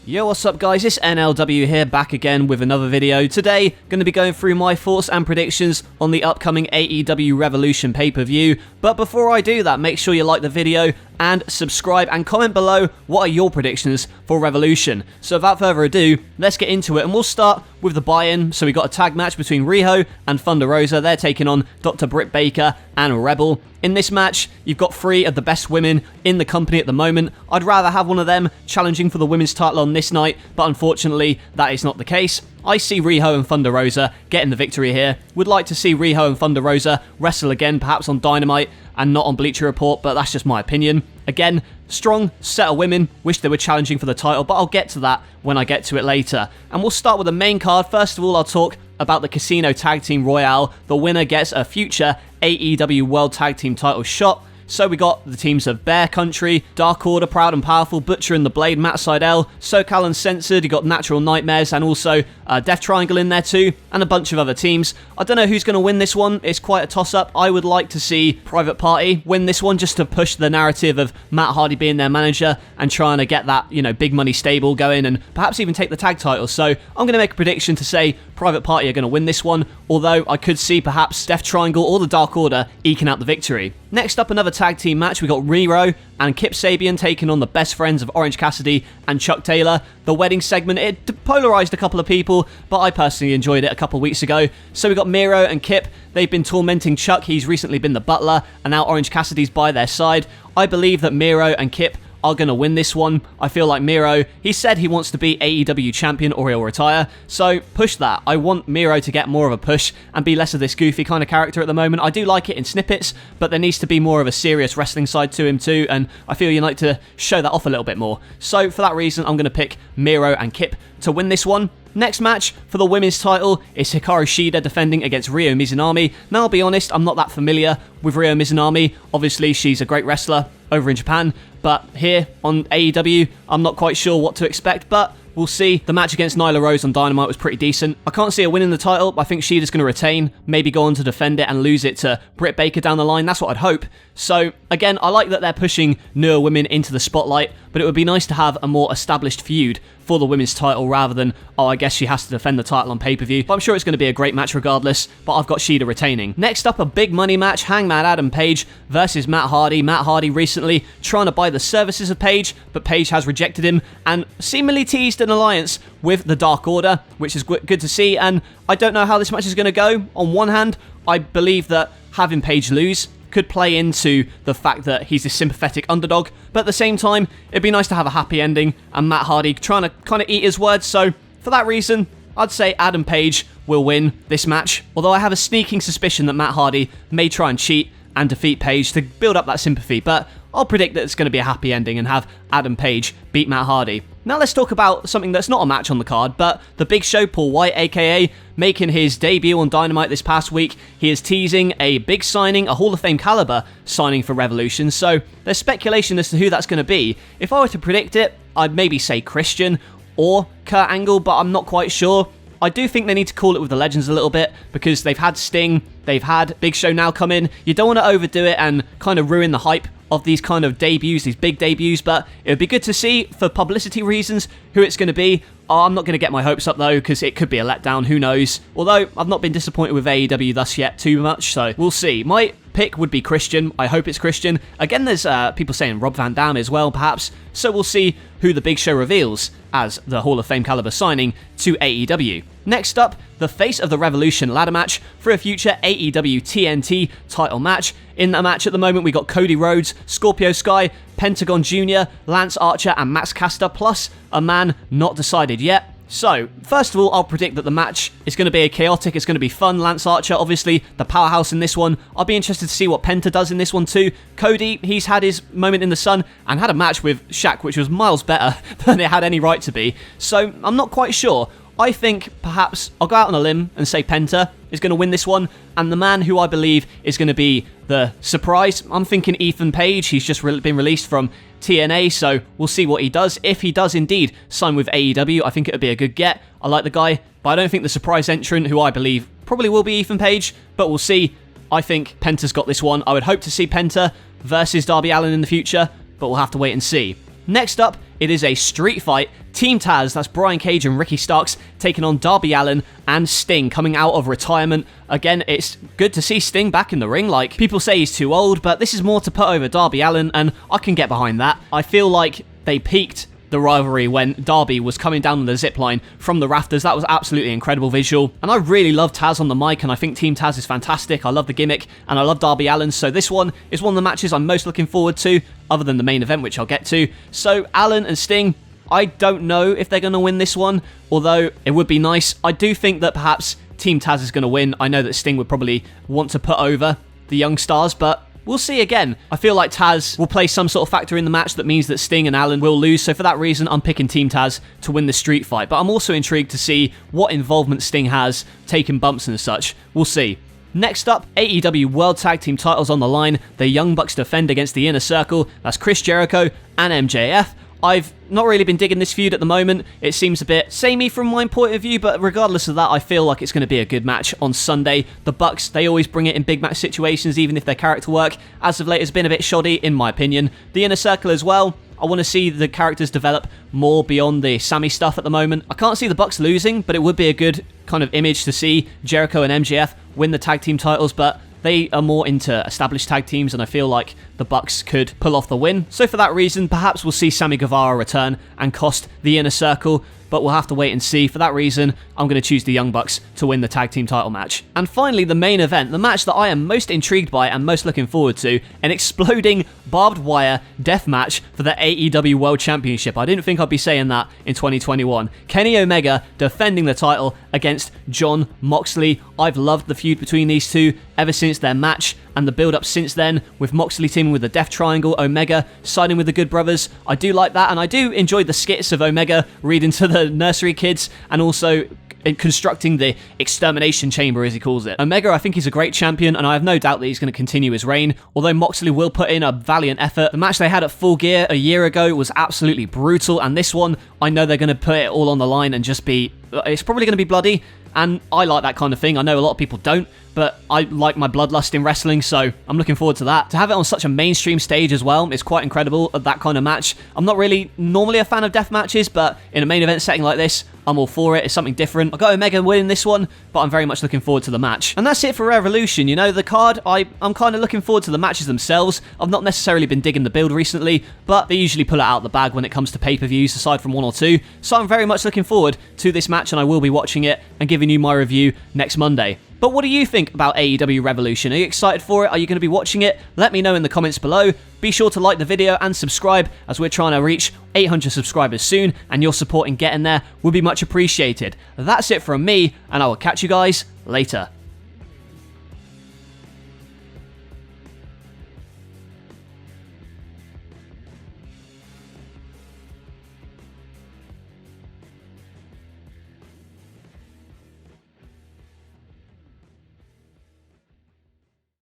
Yo, what's up guys, it's NLW here, back again with another video. Today, going to be going through my thoughts and predictions on the upcoming AEW Revolution pay-per-view. But before I do that, make sure you like the video and subscribe and comment below what are your predictions for Revolution. So without further ado, let's get into it, and we'll start with the buy-in. So we got a tag match between Riho and Thunder Rosa. They're taking on Dr. Britt Baker and Rebel. In this match, you've got three of the best women in the company at the moment. I'd rather have one of them challenging for the women's title on this night, but unfortunately, that is not the case. I see Riho and Thunder Rosa getting the victory here. Would like to see Riho and Thunder Rosa wrestle again, perhaps on Dynamite and not on Bleacher Report, but that's just my opinion. Again, strong set of women. Wish they were challenging for the title, but I'll get to that when I get to it later. And we'll start with the main card. First of all, I'll talk about the Casino Tag Team Royale. The winner gets a future AEW World Tag Team title shot. So we got the teams of Bear Country, Dark Order, Proud and Powerful, Butcher and the Blade, Matt Sydal, SoCal Uncensored, you got Natural Nightmares, and also Death Triangle in there too, and a bunch of other teams. I don't know who's going to win this one. It's quite a toss-up. I would like to see Private Party win this one just to push the narrative of Matt Hardy being their manager and trying to get that, big money stable going and perhaps even take the tag title. So I'm going to make a prediction to say Private Party are going to win this one, although I could see perhaps Death Triangle or the Dark Order eking out the victory. Next up, another tag team match. We got Miro and Kip Sabian taking on the best friends of Orange Cassidy and Chuck Taylor. The wedding segment, it polarized a couple of people, but I personally enjoyed it a couple of weeks ago. So we got Miro and Kip. They've been tormenting Chuck. He's recently been the butler, and now Orange Cassidy's by their side. I believe that Miro and Kip are going to win this one. I feel like Miro, he said he wants to be AEW champion or he'll retire, so push that. I want Miro to get more of a push and be less of this goofy kind of character at the moment. I do like it in snippets, but there needs to be more of a serious wrestling side to him too, and I feel you like to show that off a little bit more. So for that reason, I'm going to pick Miro and Kip to win this one. Next match for the women's title is Hikaru Shida defending against Ryo Mizunami. Now, I'll be honest, I'm not that familiar with Ryo Mizunami. Obviously, she's a great wrestler over in Japan, but here on AEW, I'm not quite sure what to expect, but we'll see. The match against Nyla Rose on Dynamite was pretty decent. I can't see her winning the title. I think Shida's going to retain, maybe go on to defend it and lose it to Britt Baker down the line. That's what I'd hope. So, again, I like that they're pushing newer women into the spotlight, but it would be nice to have a more established feud for the women's title rather than, I guess she has to defend the title on pay-per-view. But I'm sure it's going to be a great match regardless, but I've got Shida retaining. Next up, a big money match, Hangman Adam Page versus Matt Hardy. Matt Hardy recently trying to buy the services of Page, but Page has rejected him and seemingly teased an alliance with the Dark Order, which is good to see, and I don't know how this match is going to go. On one hand, I believe that having Page lose could play into the fact that he's a sympathetic underdog, but at the same time, it'd be nice to have a happy ending, and Matt Hardy trying to kind of eat his words, so for that reason, I'd say Adam Page will win this match, although I have a sneaking suspicion that Matt Hardy may try and cheat and defeat Page to build up that sympathy, but I'll predict that it's going to be a happy ending and have Adam Page beat Matt Hardy. Now let's talk about something that's not a match on the card, but the Big Show, Paul White, aka, making his debut on Dynamite this past week. He is teasing a big signing, a Hall of Fame caliber signing for Revolution, so there's speculation as to who that's going to be. If I were to predict it, I'd maybe say Christian or Kurt Angle, but I'm not quite sure. I do think they need to call it with the legends a little bit, because they've had Sting, they've had Big Show now come in. You don't want to overdo it and kind of ruin the hype of these kind of debuts, these big debuts, but it would be good to see, for publicity reasons, who it's going to be. I'm not going to get my hopes up though, because it could be a letdown, who knows. Although, I've not been disappointed with AEW thus yet too much, so we'll see. My pick would be Christian. I hope it's Christian. Again, there's people saying Rob Van Dam as well, perhaps, so we'll see who the Big Show reveals as the Hall of Fame caliber signing to AEW. Next up, the Face of the Revolution ladder match for a future AEW TNT title match. In that match at the moment, we got Cody Rhodes, Scorpio Sky, Pentagon Jr., Lance Archer, and Max Caster, plus a man not decided yet. So, first of all, I'll predict that the match is going to be chaotic, it's going to be fun. Lance Archer, obviously, the powerhouse in this one. I'll be interested to see what Penta does in this one too. Cody, he's had his moment in the sun and had a match with Shaq, which was miles better than it had any right to be. So, I'm not quite sure. I think perhaps I'll go out on a limb and say Penta is going to win this one, and the man who I believe is going to be the surprise, I'm thinking Ethan Page. He's just been released from TNA, so we'll see what he does. If he does indeed sign with AEW, I think it would be a good get. I like the guy, but I don't think the surprise entrant, who I believe probably will be Ethan Page, but we'll see. I think Penta's got this one. I would hope to see Penta versus Darby Allin in the future, but we'll have to wait and see. Next up it is a street fight. Team Taz, that's Brian Cage and Ricky Starks, taking on Darby Allin and Sting coming out of retirement. Again, it's good to see Sting back in the ring. Like, people say he's too old, but this is more to put over Darby Allin, and I can get behind that. I feel like they peaked the rivalry when Darby was coming down the zipline from the rafters. That was absolutely incredible visual. And I really love Taz on the mic, and I think Team Taz is fantastic. I love the gimmick, and I love Darby Allin, so this one is one of the matches I'm most looking forward to, other than the main event, which I'll get to. So, Allin and Sting, I don't know if they're going to win this one, although it would be nice. I do think that perhaps Team Taz is going to win. I know that Sting would probably want to put over the young stars, but we'll see again. I feel like Taz will play some sort of factor in the match that means that Sting and Allin will lose, so for that reason, I'm picking Team Taz to win the street fight. But I'm also intrigued to see what involvement Sting has, taking bumps and such. We'll see. Next up, AEW World Tag Team titles on the line. The Young Bucks defend against the Inner Circle. That's Chris Jericho and MJF. I've not really been digging this feud at the moment. It seems a bit samey from my point of view, but regardless of that, I feel like it's going to be a good match on Sunday. The Bucks, they always bring it in big match situations, even if their character work, as of late, has been a bit shoddy, in my opinion. The Inner Circle as well. I want to see the characters develop more beyond the Sammy stuff at the moment. I can't see the Bucks losing, but it would be a good kind of image to see Jericho and MJF win the tag team titles, but they are more into established tag teams, and I feel like the Bucks could pull off the win. So for that reason, perhaps we'll see Sammy Guevara return and cost the Inner Circle, but we'll have to wait and see. For that reason, I'm going to choose the Young Bucks to win the tag team title match. And finally, the main event, the match that I am most intrigued by and most looking forward to, an exploding barbed wire death match for the AEW World Championship. I didn't think I'd be saying that in 2021. Kenny Omega defending the title against Jon Moxley. I've loved the feud between these two ever since their match and the build-up since then, with Moxley teaming with the Death Triangle, Omega siding with the Good Brothers. I do like that, and I do enjoy the skits of Omega reading to the nursery kids, and also constructing the extermination chamber, as he calls it. Omega, I think he's a great champion, and I have no doubt that he's going to continue his reign, although Moxley will put in a valiant effort. The match they had at Full Gear a year ago was absolutely brutal, and this one, I know they're going to put it all on the line and just be... It's probably going to be bloody, and I like that kind of thing. I know a lot of people don't, but I like my bloodlust in wrestling, so I'm looking forward to that. To have it on such a mainstream stage as well is quite incredible, that kind of match. I'm not really normally a fan of death matches, but in a main event setting like this, I'm all for it. It's something different. I've got Omega winning this one, but I'm very much looking forward to the match. And that's it for Revolution. You know, the card, I'm kind of looking forward to the matches themselves. I've not necessarily been digging the build recently, but they usually pull it out of the bag when it comes to pay-per-views, aside from one or two. So I'm very much looking forward to this match, and I will be watching it and giving you my review next Monday. But what do you think about AEW Revolution? Are you excited for it? Are you going to be watching it? Let me know in the comments below. Be sure to like the video and subscribe, as we're trying to reach 800 subscribers soon, and your support in getting there would be much appreciated. That's it from me, and I will catch you guys later.